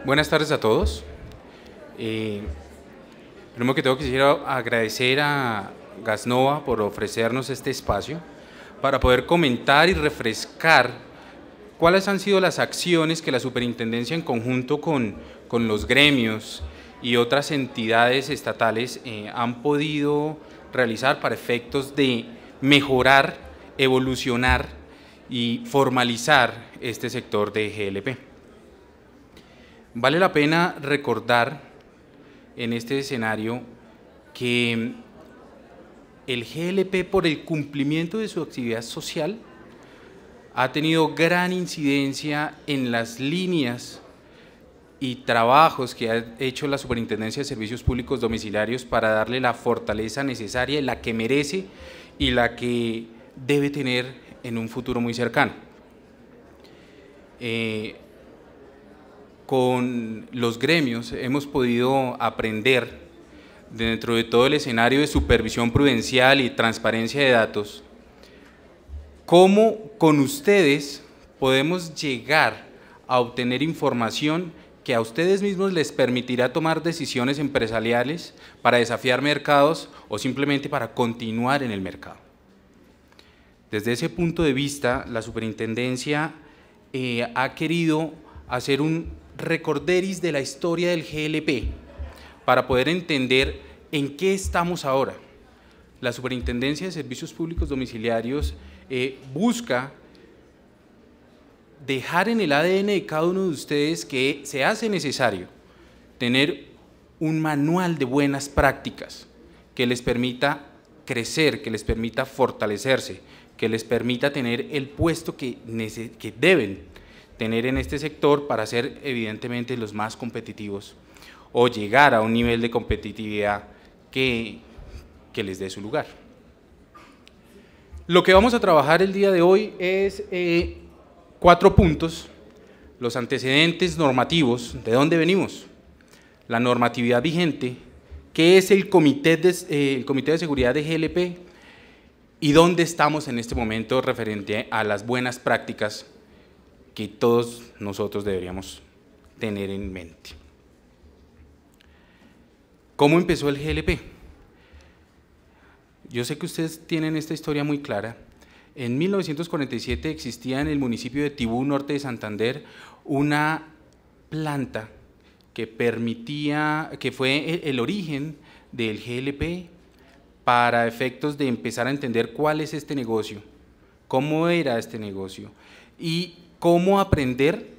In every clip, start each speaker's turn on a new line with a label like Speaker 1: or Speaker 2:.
Speaker 1: Buenas tardes a todos. Primero que todo quisiera agradecer a Gasnova por ofrecernos este espacio para poder comentar y refrescar cuáles han sido las acciones que la Superintendencia en conjunto con los gremios y otras entidades estatales han podido realizar para efectos de mejorar, evolucionar y formalizar este sector de GLP. Vale la pena recordar en este escenario que el GLP, por el cumplimiento de su actividad social, ha tenido gran incidencia en las líneas y trabajos que ha hecho la Superintendencia de Servicios Públicos Domiciliarios para darle la fortaleza necesaria, la que merece y la que debe tener en un futuro muy cercano. Con los gremios hemos podido aprender, dentro de todo el escenario de supervisión prudencial y transparencia de datos, cómo con ustedes podemos llegar a obtener información que a ustedes mismos les permitirá tomar decisiones empresariales para desafiar mercados o simplemente para continuar en el mercado. Desde ese punto de vista, la Superintendencia ha querido hacer un recorderis de la historia del GLP para poder entender en qué estamos ahora. La Superintendencia de Servicios Públicos Domiciliarios busca dejar en el ADN de cada uno de ustedes que se hace necesario tener un manual de buenas prácticas que les permita crecer, que les permita fortalecerse, que les permita tener el puesto que deben tener en este sector para ser evidentemente los más competitivos o llegar a un nivel de competitividad que les dé su lugar. Lo que vamos a trabajar el día de hoy es 4 puntos: los antecedentes normativos, de dónde venimos, la normatividad vigente, qué es el Comité de Seguridad de GLP y dónde estamos en este momento referente a las buenas prácticas que todos nosotros deberíamos tener en mente. ¿Cómo empezó el GLP? Yo sé que ustedes tienen esta historia muy clara. En 1947 existía en el municipio de Tibú, norte de Santander, una planta que fue el origen del GLP para efectos de empezar a entender cuál es este negocio, cómo era este negocio y cómo aprender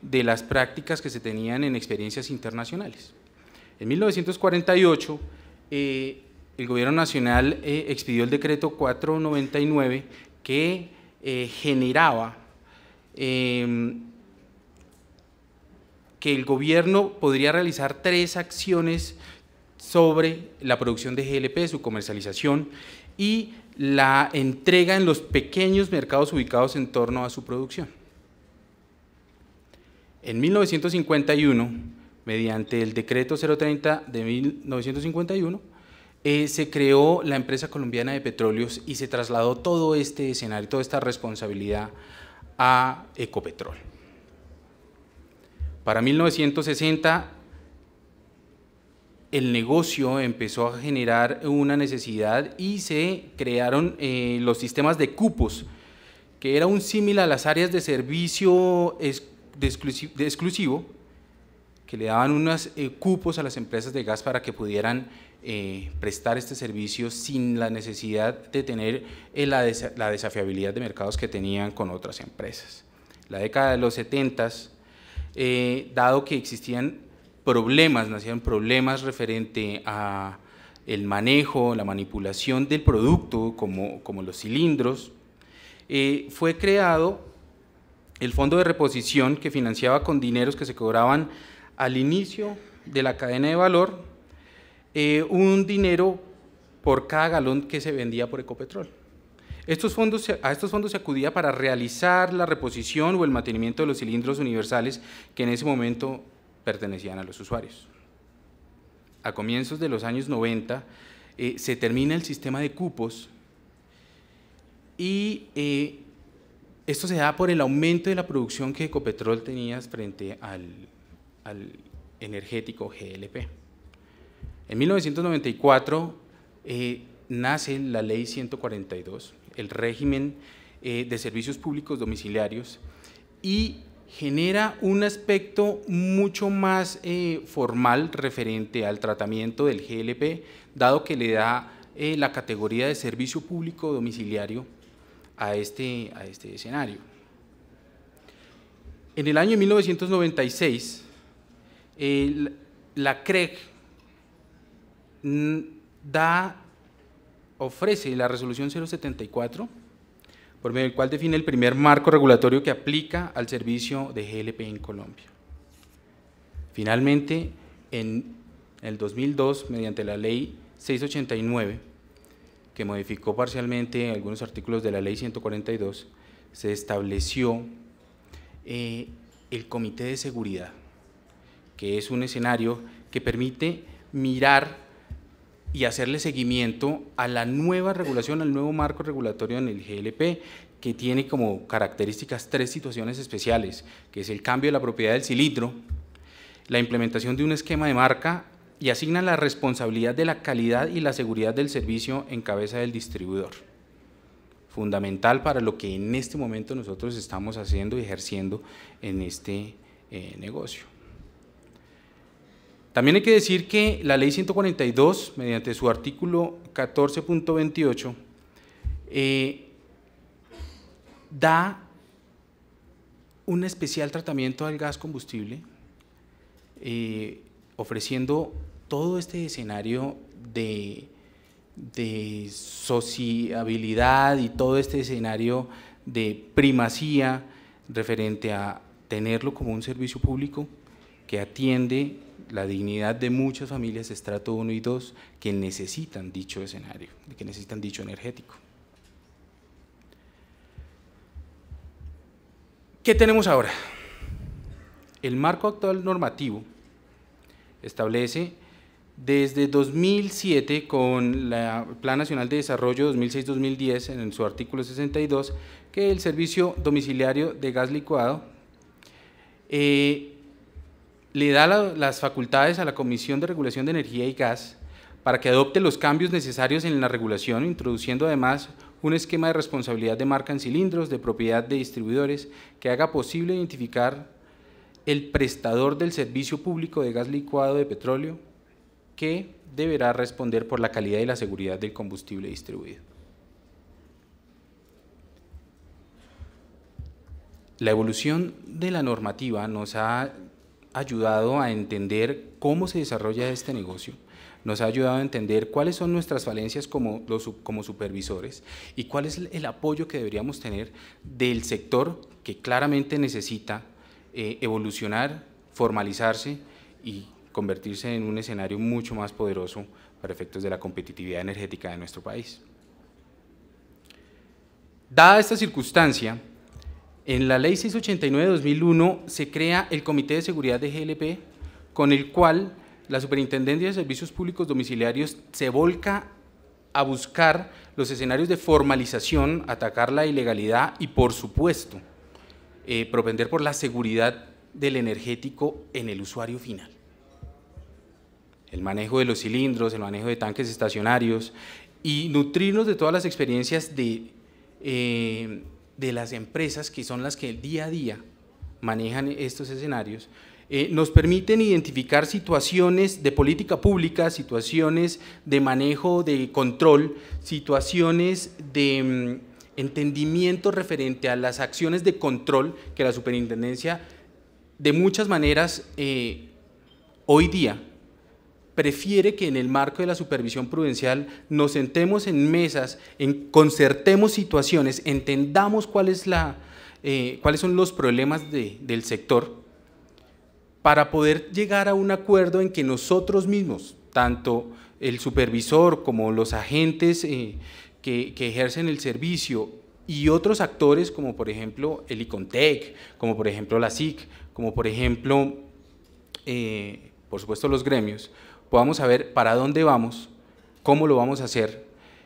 Speaker 1: de las prácticas que se tenían en experiencias internacionales. En 1948, el Gobierno Nacional expidió el decreto 499 que generaba que el gobierno podría realizar 3 acciones sobre la producción de GLP, su comercialización y la entrega en los pequeños mercados ubicados en torno a su producción. En 1951, mediante el decreto 030 de 1951, se creó la empresa colombiana de petróleos y se trasladó todo este escenario, toda esta responsabilidad a Ecopetrol. Para 1960, el negocio empezó a generar una necesidad y se crearon los sistemas de cupos, que era un símil a las áreas de servicio exclusivo, que le daban unos cupos a las empresas de gas para que pudieran prestar este servicio sin la necesidad de tener la desafiabilidad de mercados que tenían con otras empresas. La década de los 70, dado que existían nacían problemas referente a el manejo, la manipulación del producto, como los cilindros, fue creado el fondo de reposición que financiaba con dineros que se cobraban al inicio de la cadena de valor, un dinero por cada galón que se vendía por Ecopetrol. A estos fondos se acudía para realizar la reposición o el mantenimiento de los cilindros universales que en ese momento pertenecían a los usuarios. A comienzos de los años 90 se termina el sistema de cupos y esto se da por el aumento de la producción que Ecopetrol tenía frente al energético GLP. En 1994 nace la Ley 142, el régimen de servicios públicos domiciliarios, y genera un aspecto mucho más formal referente al tratamiento del GLP, dado que le da la categoría de servicio público domiciliario a este escenario. En el año 1996, la CREG ofrece la resolución 074, por medio del cual define el primer marco regulatorio que aplica al servicio de GLP en Colombia. Finalmente, en el 2002, mediante la Ley 689, que modificó parcialmente algunos artículos de la Ley 142, se estableció el Comité de Seguridad, que es un escenario que permite mirar y hacerle seguimiento a la nueva regulación, al nuevo marco regulatorio en el GLP, que tiene como características 3 situaciones especiales, que es el cambio de la propiedad del cilindro, la implementación de un esquema de marca y asigna la responsabilidad de la calidad y la seguridad del servicio en cabeza del distribuidor. Fundamental para lo que en este momento nosotros estamos haciendo y ejerciendo en este negocio. También hay que decir que la Ley 142, mediante su artículo 14.28, da un especial tratamiento al gas combustible, ofreciendo todo este escenario de sociabilidad y todo este escenario de primacía referente a tenerlo como un servicio público que atiende la dignidad de muchas familias de estrato 1 y 2 que necesitan dicho escenario, que necesitan dicho energético. ¿Qué tenemos ahora? El marco actual normativo establece desde 2007 con el Plan Nacional de Desarrollo 2006-2010 en su artículo 62 que el servicio domiciliario de gas licuado le da las facultades a la Comisión de Regulación de Energía y Gas para que adopte los cambios necesarios en la regulación, introduciendo además un esquema de responsabilidad de marca en cilindros de propiedad de distribuidores que haga posible identificar el prestador del servicio público de gas licuado de petróleo que deberá responder por la calidad y la seguridad del combustible distribuido. La evolución de la normativa nos ha ayudado a entender cómo se desarrolla este negocio, nos ha ayudado a entender cuáles son nuestras falencias como supervisores y cuál es el apoyo que deberíamos tener del sector que claramente necesita evolucionar, formalizarse y convertirse en un escenario mucho más poderoso para efectos de la competitividad energética de nuestro país. Dada esta circunstancia, en la Ley 689 de 2001 se crea el Comité de Seguridad de GLP, con el cual la Superintendencia de Servicios Públicos Domiciliarios se volca a buscar los escenarios de formalización, atacar la ilegalidad y, por supuesto, propender por la seguridad del energético en el usuario final. El manejo de los cilindros, el manejo de tanques estacionarios y nutrirnos de todas las experiencias de las empresas que son las que día a día manejan estos escenarios, nos permiten identificar situaciones de política pública, situaciones de manejo de control, situaciones de entendimiento referente a las acciones de control que la superintendencia de muchas maneras hoy día prefiere que en el marco de la supervisión prudencial nos sentemos en mesas, concertemos situaciones, entendamos cuáles son los problemas del sector para poder llegar a un acuerdo en que nosotros mismos, tanto el supervisor como los agentes que ejercen el servicio y otros actores como por ejemplo el ICONTEC, como por ejemplo la SIC, como por ejemplo, por supuesto los gremios, podamos saber para dónde vamos, cómo lo vamos a hacer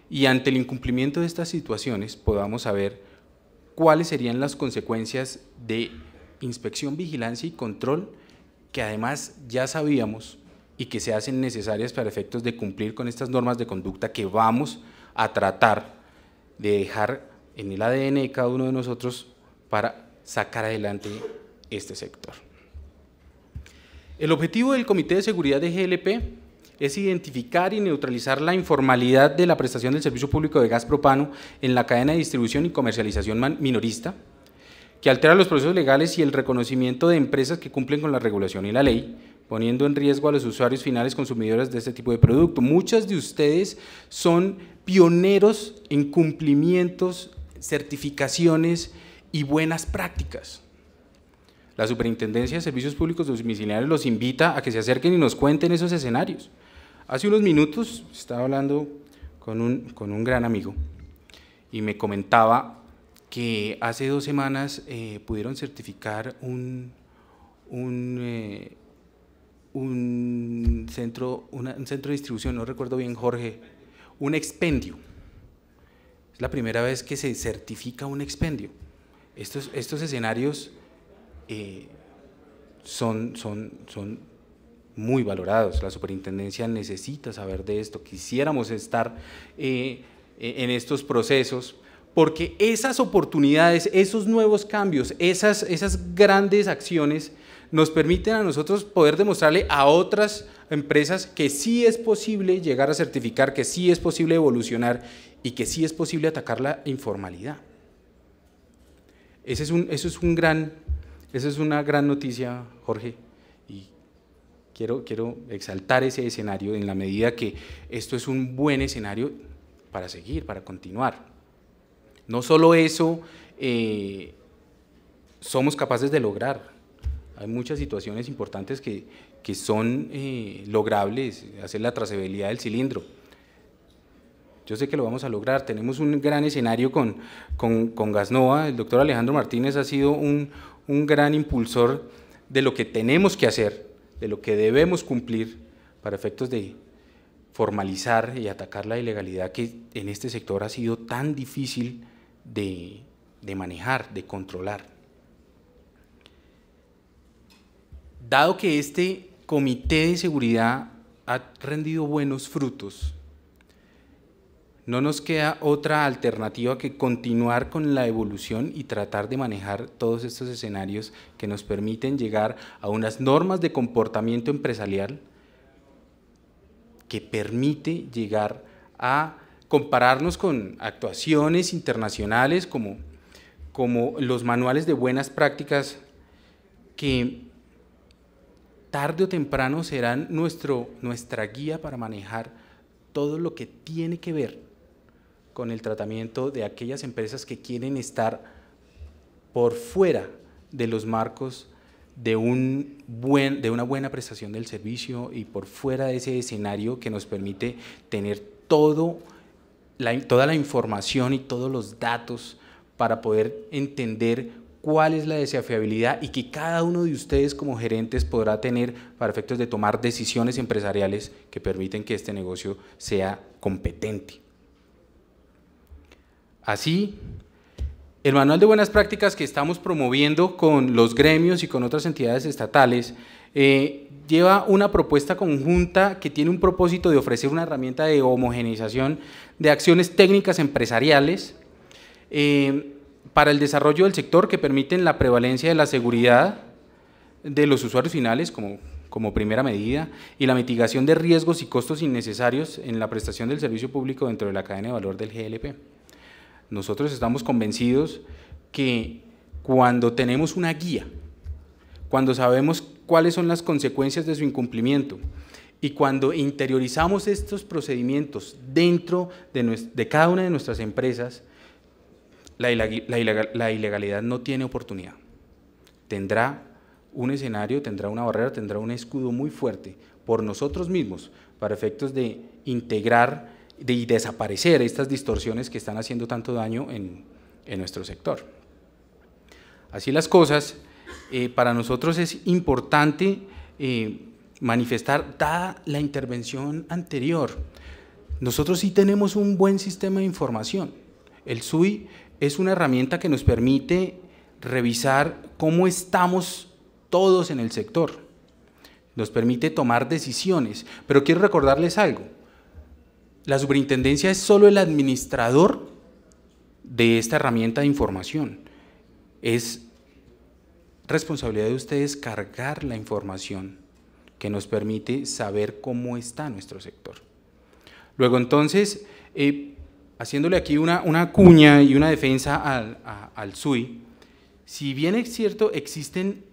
Speaker 1: y ante el incumplimiento de estas situaciones podamos saber cuáles serían las consecuencias de inspección, vigilancia y control que además ya sabíamos y que se hacen necesarias para efectos de cumplir con estas normas de conducta que vamos a tratar de dejar en el ADN de cada uno de nosotros para sacar adelante este sector. El objetivo del Comité de Seguridad de GLP es identificar y neutralizar la informalidad de la prestación del servicio público de gas propano en la cadena de distribución y comercialización minorista, que altera los procesos legales y el reconocimiento de empresas que cumplen con la regulación y la ley, poniendo en riesgo a los usuarios finales consumidores de este tipo de producto. Muchos de ustedes son pioneros en cumplimientos, certificaciones y buenas prácticas. La Superintendencia de Servicios Públicos Domiciliarios los invita a que se acerquen y nos cuenten esos escenarios. Hace unos minutos estaba hablando con un gran amigo y me comentaba que hace 2 semanas pudieron certificar un centro de distribución, no recuerdo bien, Jorge, un expendio. Es la primera vez que se certifica un expendio. Estos escenarios son muy valorados. La superintendencia necesita saber de esto. Quisiéramos estar en estos procesos, porque esas oportunidades, esos nuevos cambios, esas grandes acciones nos permiten a nosotros poder demostrarle a otras empresas que sí es posible llegar a certificar, que sí es posible evolucionar y que sí es posible atacar la informalidad. Esa es una gran noticia, Jorge, y quiero exaltar ese escenario en la medida que esto es un buen escenario para seguir, para continuar. No solo eso somos capaces de lograr, hay muchas situaciones importantes que son logrables, hacer la trazabilidad del cilindro. Yo sé que lo vamos a lograr, tenemos un gran escenario con Gasnova. El doctor Alejandro Martínez ha sido un gran impulsor de lo que tenemos que hacer, de lo que debemos cumplir para efectos de formalizar y atacar la ilegalidad que en este sector ha sido tan difícil de manejar, de controlar. Dado que este comité de seguridad ha rendido buenos frutos, no nos queda otra alternativa que continuar con la evolución y tratar de manejar todos estos escenarios que nos permiten llegar a unas normas de comportamiento empresarial que permite llegar a compararnos con actuaciones internacionales como los manuales de buenas prácticas que tarde o temprano serán nuestra guía para manejar todo lo que tiene que ver con el tratamiento de aquellas empresas que quieren estar por fuera de los marcos de una buena prestación del servicio y por fuera de ese escenario que nos permite tener toda la información y todos los datos para poder entender cuál es la desafiabilidad y que cada uno de ustedes como gerentes podrá tener para efectos de tomar decisiones empresariales que permiten que este negocio sea competente. Así, el manual de buenas prácticas que estamos promoviendo con los gremios y con otras entidades estatales lleva una propuesta conjunta que tiene un propósito de ofrecer una herramienta de homogeneización de acciones técnicas empresariales para el desarrollo del sector que permiten la prevalencia de la seguridad de los usuarios finales como primera medida y la mitigación de riesgos y costos innecesarios en la prestación del servicio público dentro de la cadena de valor del GLP. Nosotros estamos convencidos que cuando tenemos una guía, cuando sabemos cuáles son las consecuencias de su incumplimiento y cuando interiorizamos estos procedimientos dentro de cada una de nuestras empresas, la ilegalidad no tiene oportunidad. Tendrá un escenario, tendrá una barrera, tendrá un escudo muy fuerte por nosotros mismos para efectos de integrar y desaparecer estas distorsiones que están haciendo tanto daño en nuestro sector. Así las cosas, para nosotros es importante manifestar, dada la intervención anterior, nosotros sí tenemos un buen sistema de información. El SUI es una herramienta que nos permite revisar cómo estamos todos en el sector, nos permite tomar decisiones, pero quiero recordarles algo, la superintendencia es solo el administrador de esta herramienta de información, es responsabilidad de ustedes cargar la información que nos permite saber cómo está nuestro sector. Luego entonces, haciéndole aquí una cuña y una defensa al SUI, si bien es cierto, existen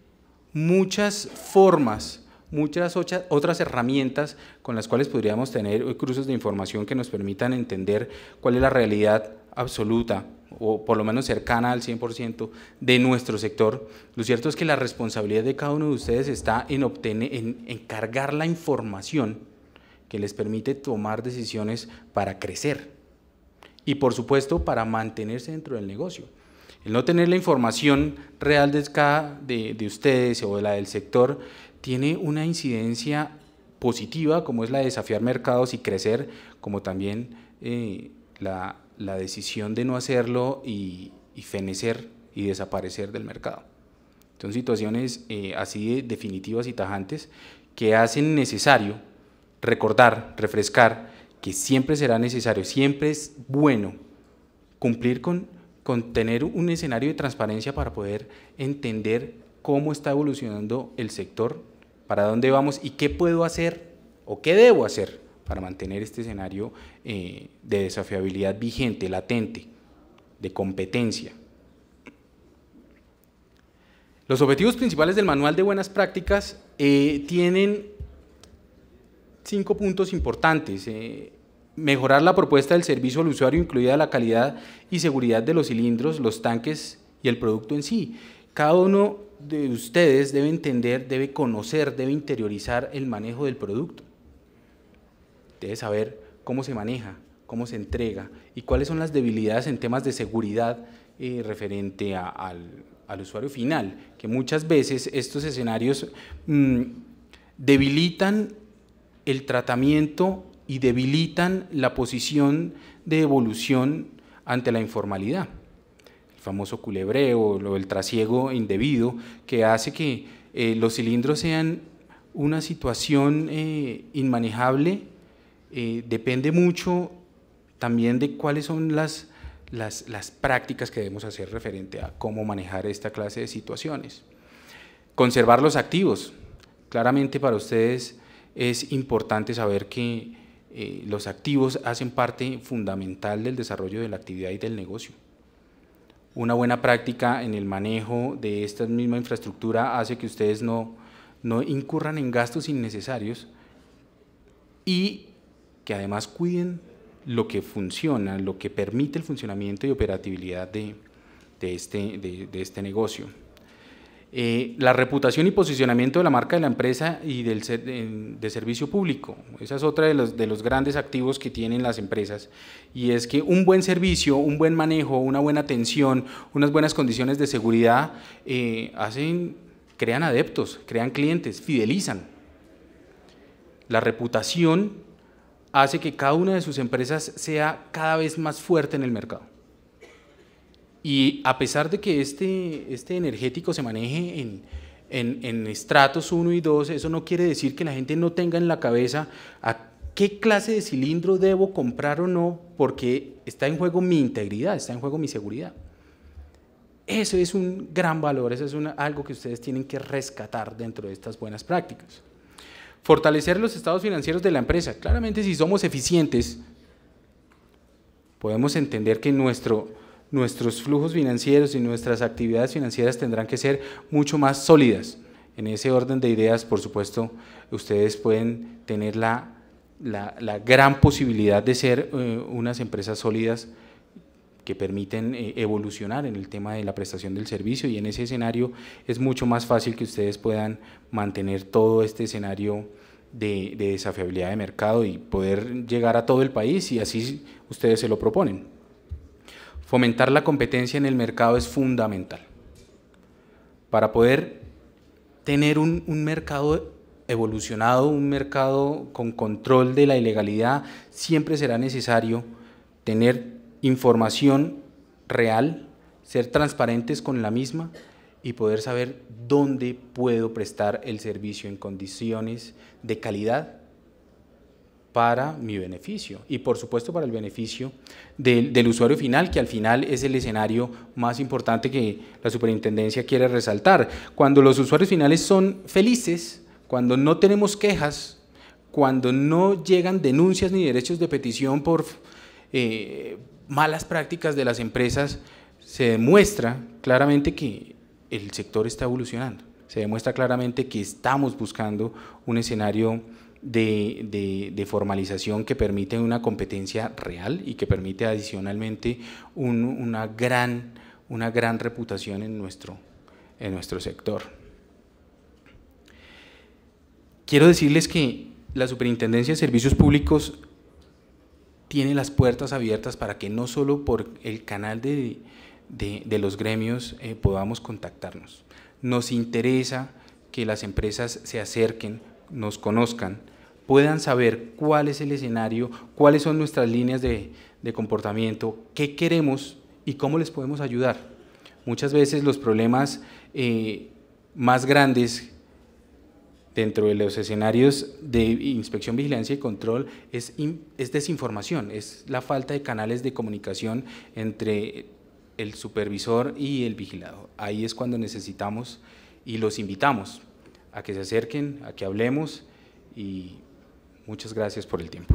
Speaker 1: muchas formas, muchas otras herramientas con las cuales podríamos tener cruces de información que nos permitan entender cuál es la realidad absoluta o por lo menos cercana al 100% de nuestro sector. Lo cierto es que la responsabilidad de cada uno de ustedes está en cargar la información que les permite tomar decisiones para crecer y por supuesto para mantenerse dentro del negocio. El no tener la información real de ustedes o de la del sector tiene una incidencia positiva, como es la de desafiar mercados y crecer, como también la decisión de no hacerlo y fenecer y desaparecer del mercado. Son situaciones así de definitivas y tajantes que hacen necesario recordar, refrescar, que siempre será necesario, siempre es bueno cumplir con tener un escenario de transparencia para poder entender cómo está evolucionando el sector, para dónde vamos y qué puedo hacer o qué debo hacer para mantener este escenario de desafiabilidad vigente, latente, de competencia. Los objetivos principales del Manual de Buenas Prácticas tienen 5 puntos importantes. Mejorar la propuesta del servicio al usuario, incluida la calidad y seguridad de los cilindros, los tanques y el producto en sí. Cada uno de ustedes debe entender, debe conocer, debe interiorizar el manejo del producto. Debe saber cómo se maneja, cómo se entrega y cuáles son las debilidades en temas de seguridad referente al usuario final, que muchas veces estos escenarios debilitan el tratamiento y debilitan la posición de evolución ante la informalidad. El famoso culebreo o el trasiego indebido que hace que los cilindros sean una situación inmanejable, depende mucho también de cuáles son las prácticas que debemos hacer referente a cómo manejar esta clase de situaciones. Conservar los activos. Claramente para ustedes es importante saber que los activos hacen parte fundamental del desarrollo de la actividad y del negocio. Una buena práctica en el manejo de esta misma infraestructura hace que ustedes no incurran en gastos innecesarios y que además cuiden lo que funciona, lo que permite el funcionamiento y operatividad de este negocio. La reputación y posicionamiento de la marca de la empresa y de servicio público, esa es otra de los grandes activos que tienen las empresas, y es que un buen servicio, un buen manejo, una buena atención, unas buenas condiciones de seguridad crean adeptos, crean clientes, fidelizan. La reputación hace que cada una de sus empresas sea cada vez más fuerte en el mercado. Y a pesar de que este energético se maneje en estratos 1 y 2, eso no quiere decir que la gente no tenga en la cabeza a qué clase de cilindro debo comprar o no, porque está en juego mi integridad, está en juego mi seguridad. Eso es un gran valor, eso es algo que ustedes tienen que rescatar dentro de estas buenas prácticas. Fortalecer los estados financieros de la empresa. Claramente, si somos eficientes, podemos entender que nuestros flujos financieros y nuestras actividades financieras tendrán que ser mucho más sólidas. En ese orden de ideas, por supuesto, ustedes pueden tener la gran posibilidad de ser unas empresas sólidas que permiten evolucionar en el tema de la prestación del servicio, y en ese escenario es mucho más fácil que ustedes puedan mantener todo este escenario de desafiabilidad de mercado y poder llegar a todo el país si así ustedes se lo proponen. Fomentar la competencia en el mercado es fundamental. Para poder tener un mercado evolucionado un mercado con control de la ilegalidad, siempre será necesario tener información real, ser transparentes con la misma y poder saber dónde puedo prestar el servicio en condiciones de calidad para mi beneficio y por supuesto para el beneficio del usuario final, que al final es el escenario más importante que la superintendencia quiere resaltar. Cuando los usuarios finales son felices, cuando no tenemos quejas, cuando no llegan denuncias ni derechos de petición por malas prácticas de las empresas, se demuestra claramente que el sector está evolucionando, se demuestra claramente que estamos buscando un escenario de formalización que permite una competencia real y que permite adicionalmente una gran reputación en nuestro sector. Quiero decirles que la Superintendencia de Servicios Públicos tiene las puertas abiertas para que no solo por el canal de los gremios podamos contactarnos. Nos interesa que las empresas se acerquen, nos conozcan, puedan saber cuál es el escenario, cuáles son nuestras líneas de comportamiento, qué queremos y cómo les podemos ayudar. Muchas veces los problemas más grandes dentro de los escenarios de inspección, vigilancia y control es desinformación, es la falta de canales de comunicación entre el supervisor y el vigilado. Ahí es cuando necesitamos y los invitamos a que se acerquen, a que hablemos y muchas gracias por el tiempo.